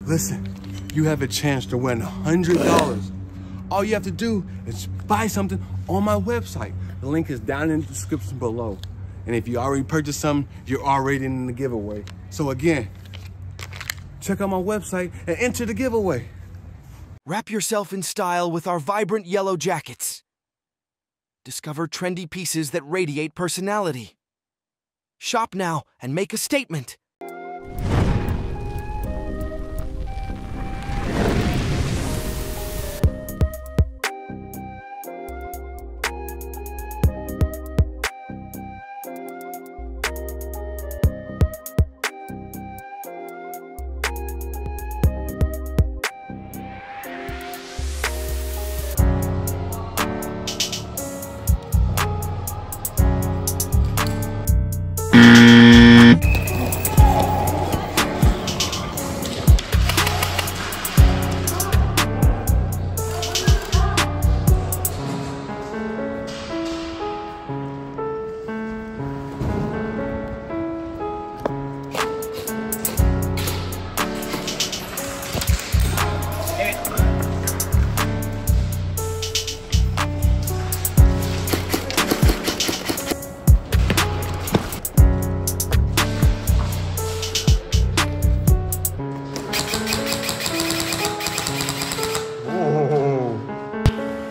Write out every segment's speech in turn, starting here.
Listen, you have a chance to win $100. All you have to do is buy something on my website. The link is down in the description below. And if you already purchased something, you're already in the giveaway. So again, check out my website and enter the giveaway. Wrap yourself in style with our vibrant yellow jackets. Discover trendy pieces that radiate personality. Shop now and make a statement.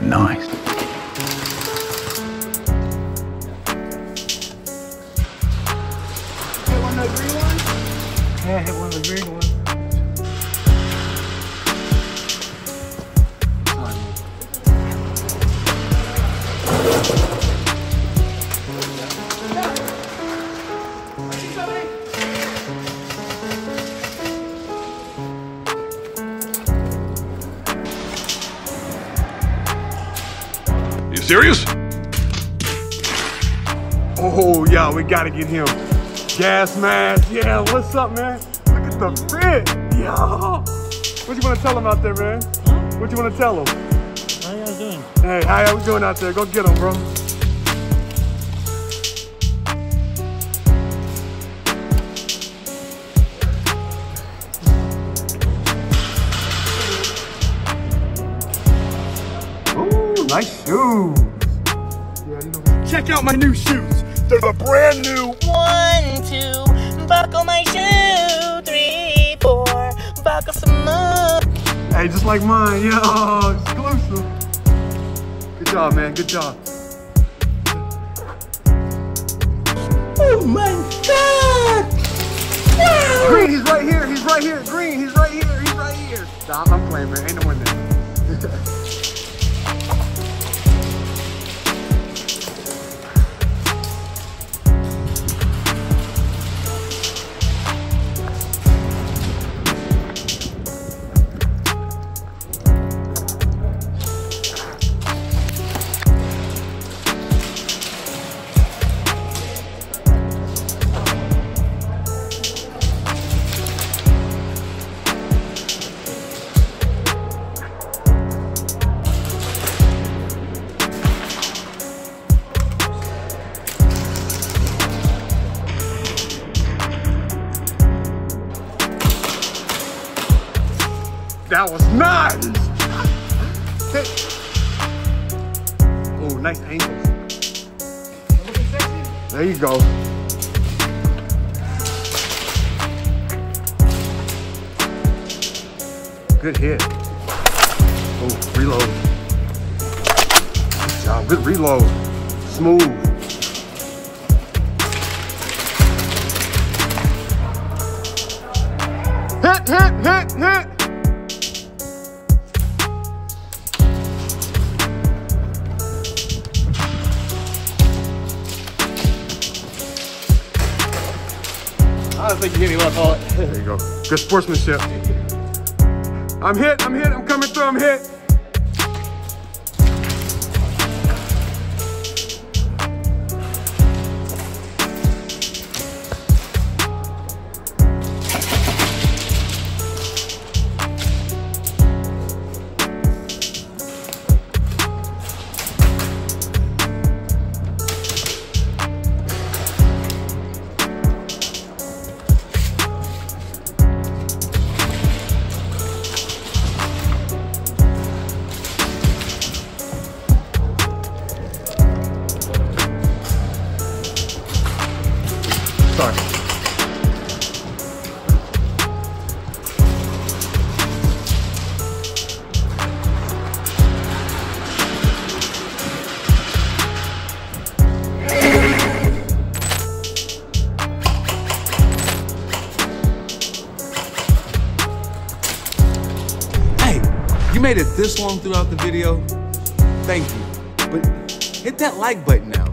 Nice. Hit one of the green ones? Yeah, hit one of the green ones. Serious? Oh, yeah, we gotta get him. Gas mask, yeah, what's up, man? Look at the fit, yeah. What you wanna tell him out there, man? What you wanna tell him? How you guys doing? Hey, how y'all doing out there? Go get him, bro. Ooh, nice shoes. Check out my new shoes. They're the brand new 1, 2, buckle my shoe. 3, 4, buckle some more. Hey, just like mine, yo, exclusive. Good job, man, good job. Oh my God! Wow. Green, he's right here, Green, he's right here. Stop, I'm playing, man, ain't no one there. That was nice! Oh, nice angles. There you go. Good hit. Oh, reload. Good job, good reload. Smooth. Hit, hit, hit, hit! I don't think you hit me well, call it. There you go. Good sportsmanship. I'm hit, I'm coming through, I'm hit. you made it this long throughout the video, thank you. But hit that like button now.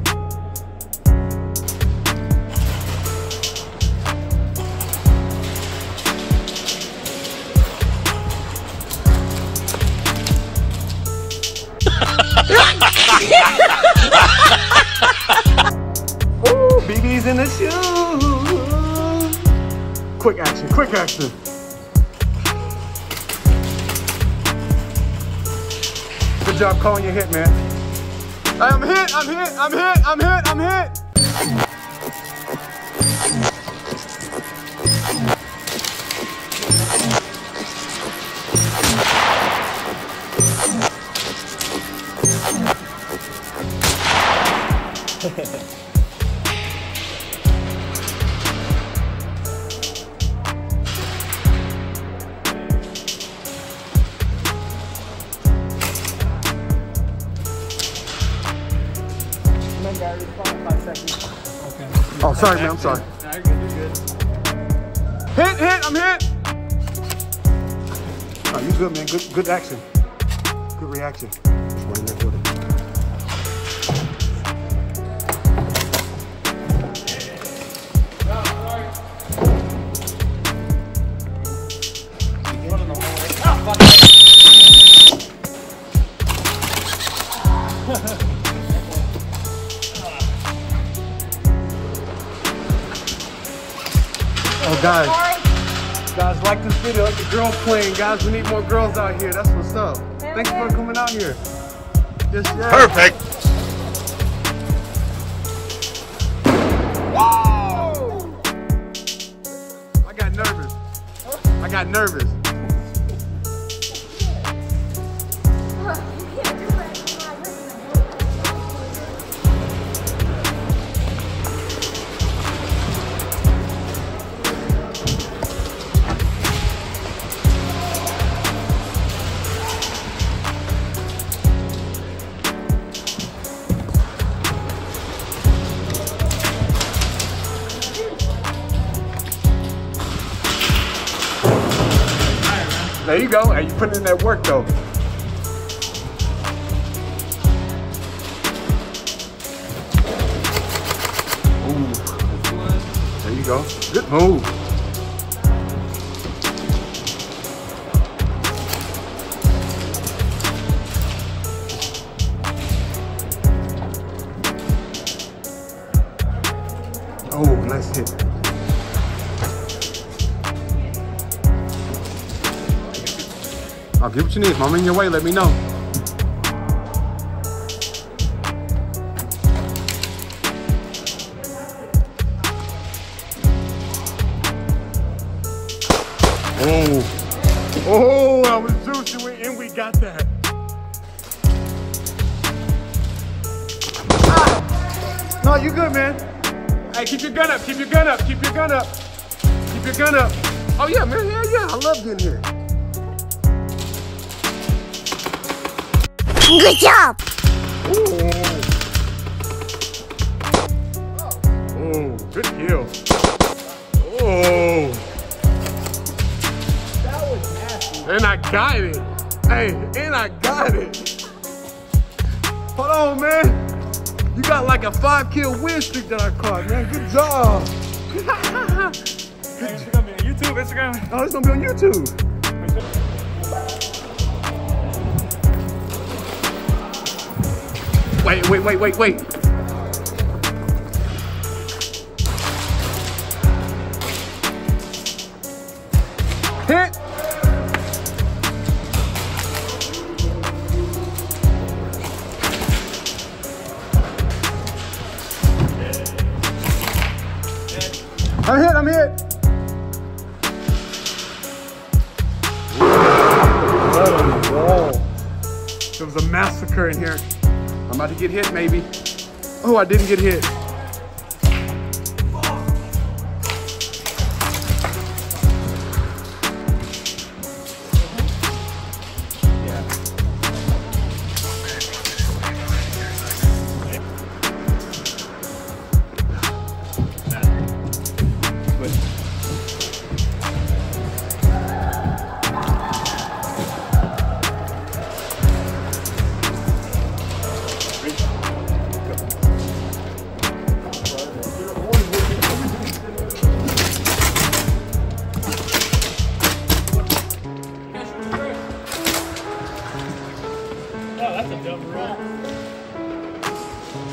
Ooh, BB's in the shoe. Quick action, quick action. Good job calling your hit, man. I'm hit, I'm hit, I'm hit, I'm hit, I'm hit. Oh, sorry, man. I'm sorry. No, you're good. You're good. Hit. I'm hit. Oh, you good, man. Good action. Good reaction. Just wait in that building. Oh, guys, like this video, like the girl playing. Guys, we need more girls out here. That's what's up. Thanks for coming out here. Yes, yeah. Perfect. Whoa! I got nervous. There you go. Hey, you putting in that work though. Ooh. There you go. Good move. Oh, nice hit. I'll get what you need. If I'm in your way, let me know. Oh, I was juicing and we got that. Ah. No, you good, man. Hey, keep your gun up, keep your gun up, keep your gun up. Keep your gun up. Oh yeah, man, yeah, I love getting here. Good job! Ooh, good kill. Oh. That was nasty. And I got it. Hey, and I got it. Hold on, man. You got like a 5-kill win streak that I caught, man. Good job. Hey, it's gonna be on YouTube, Instagram. Oh, it's gonna be on YouTube. Wait. Hit. I'm hit. Whoa. There was a massacre in here. I'm about to get hit, maybe. Oh, I didn't get hit.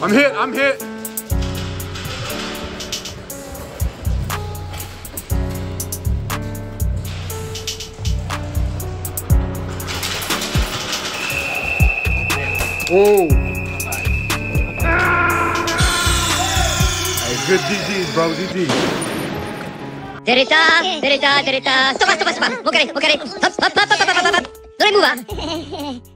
I'm hit, I'm hit. Oh. Hey, good DGs, bro, DGs. Derita. Stop. Okay. Hop. Don't move,